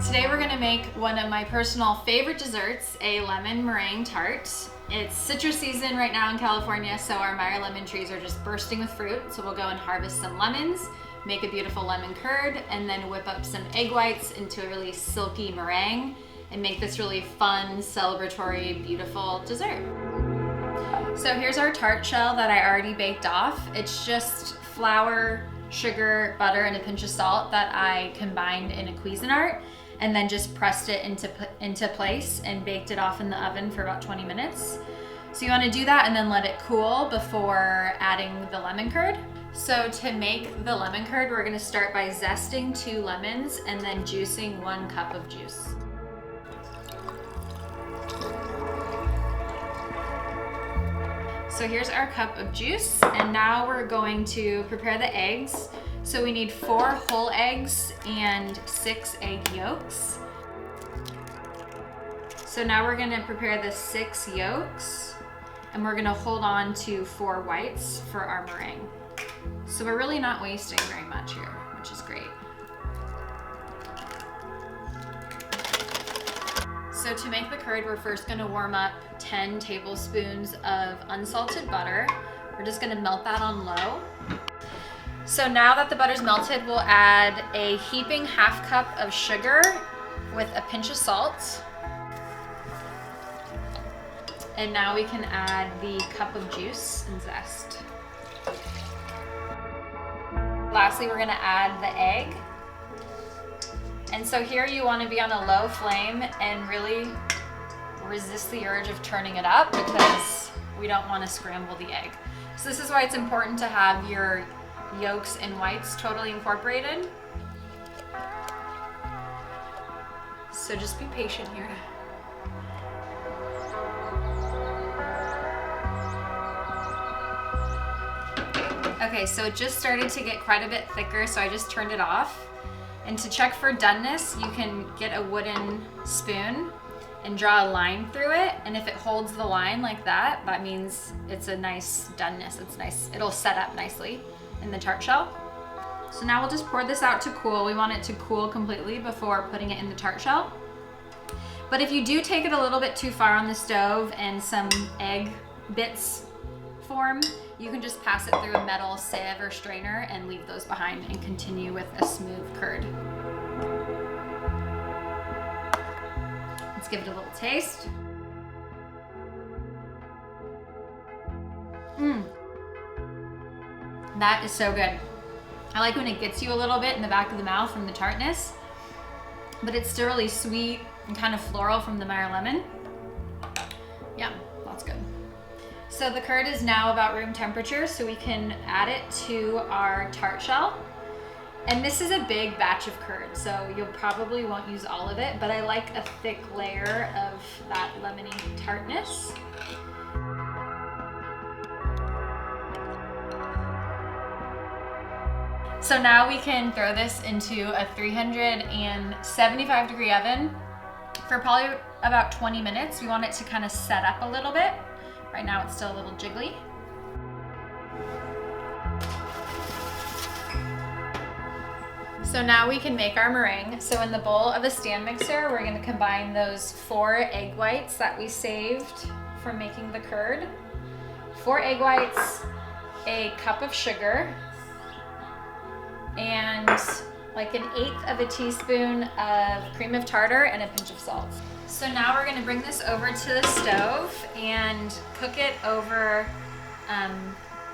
Today we're gonna make one of my personal favorite desserts, a lemon meringue tart. It's citrus season right now in California, so our Meyer lemon trees are just bursting with fruit. So we'll go and harvest some lemons, make a beautiful lemon curd, and then whip up some egg whites into a really silky meringue and make this really fun, celebratory, beautiful dessert. So here's our tart shell that I already baked off. It's just flour, sugar, butter, and a pinch of salt that I combined in a Cuisinart, and then just pressed it into place and baked it off in the oven for about 20 minutes. So you want to do that and then let it cool before adding the lemon curd. So to make the lemon curd, we're going to start by zesting 2 lemons and then juicing 1 cup of juice. So here's our cup of juice, and now we're going to prepare the eggs. So we need 4 whole eggs and 6 egg yolks. So now we're gonna prepare the 6 yolks, and we're gonna hold on to 4 whites for our meringue. So we're really not wasting very much here, which is great. So to make the curd, we're first gonna warm up 10 tablespoons of unsalted butter. We're just gonna melt that on low. So now that the butter's melted, we'll add a heaping 1/2 cup of sugar with a pinch of salt. And now we can add the cup of juice and zest. Lastly, we're gonna add the egg. And so here you wanna be on a low flame and really resist the urge of turning it up, because we don't wanna scramble the egg. So this is why it's important to have your yolks and whites totally incorporated. So just be patient here. Okay, so it just started to get quite a bit thicker, so I just turned it off. And to check for doneness, you can get a wooden spoon and draw a line through it. And if it holds the line like that, that means it's a nice doneness. It's nice, it'll set up nicely in the tart shell. So now we'll just pour this out to cool. We want it to cool completely before putting it in the tart shell. But if you do take it a little bit too far on the stove and some egg bits form, you can just pass it through a metal sieve or strainer and leave those behind and continue with a smooth curd. Let's give it a little taste. That is so good. I like when it gets you a little bit in the back of the mouth from the tartness, but it's still really sweet and kind of floral from the Meyer lemon. Yeah, that's good. So the curd is now about room temperature, so we can add it to our tart shell. And this is a big batch of curd, so you'll probably won't use all of it, but I like a thick layer of that lemony tartness. So now we can throw this into a 375-degree oven for probably about 20 minutes. We want it to kind of set up a little bit. Right now it's still a little jiggly. So now we can make our meringue. So in the bowl of a stand mixer, we're gonna combine those 4 egg whites that we saved from making the curd. 4 egg whites, a cup of sugar, and like 1/8 of a teaspoon of cream of tartar and a pinch of salt. So now we're gonna bring this over to the stove and cook it over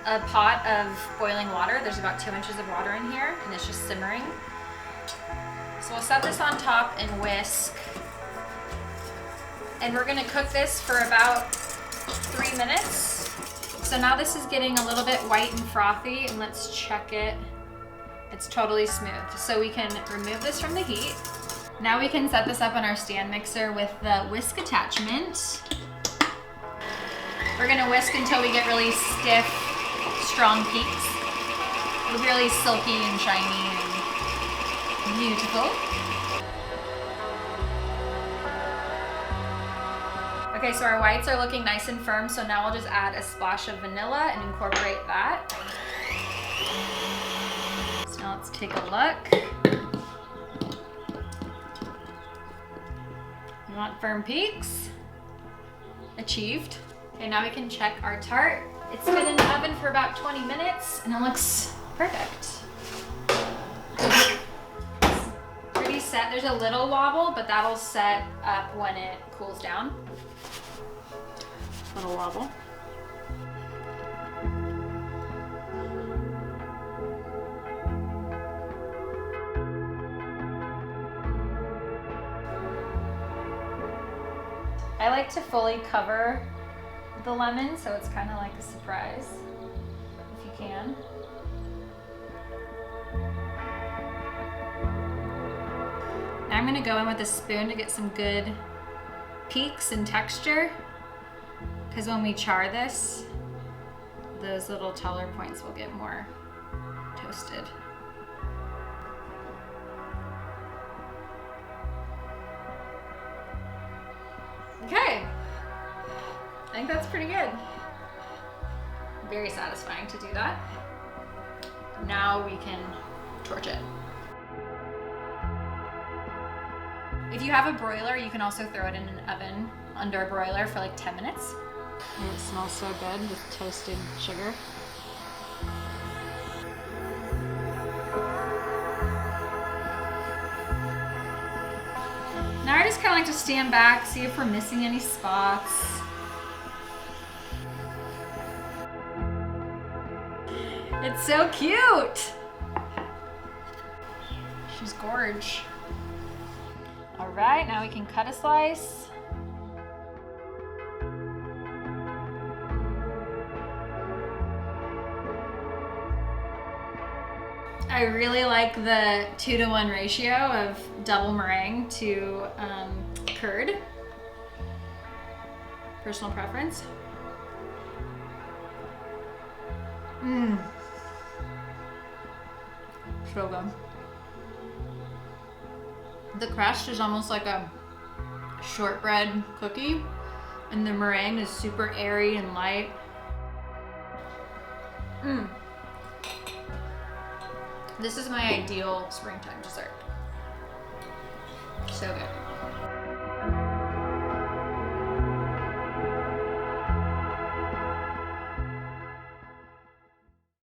a pot of boiling water. There's about 2 inches of water in here, and it's just simmering. So we'll set this on top and whisk. And we're gonna cook this for about 3 minutes. So now this is getting a little bit white and frothy, and let's check it. It's totally smooth. So we can remove this from the heat. Now we can set this up on our stand mixer with the whisk attachment. We're gonna whisk until we get really stiff, strong peaks. It'll be really silky and shiny and beautiful. Okay, so our whites are looking nice and firm, so now we'll just add a splash of vanilla and incorporate that. So now let's take a look. We want firm peaks. Achieved. Okay, now we can check our tart. It's been in the oven for about 20 minutes and it looks perfect. Pretty set. There's a little wobble, but that'll set up when it cools down. Little wobble. I like to fully cover the lemon, so it's kind of like a surprise, if you can. Now I'm gonna go in with a spoon to get some good peaks and texture, because when we char this, those little taller points will get more toasted. Okay, I think that's pretty good. Very satisfying to do that. Now we can torch it. If you have a broiler, you can also throw it in an oven under a broiler for like 10 minutes. And it smells so good with toasted sugar. Now I just kind of like to stand back, see if we're missing any spots. It's so cute. She's gorge. All right, now we can cut a slice. I really like the 2-to-1 ratio of double meringue to curd. Personal preference. Mmm. So good. The crust is almost like a shortbread cookie, and the meringue is super airy and light. Mmm. This is my ideal springtime dessert. So good.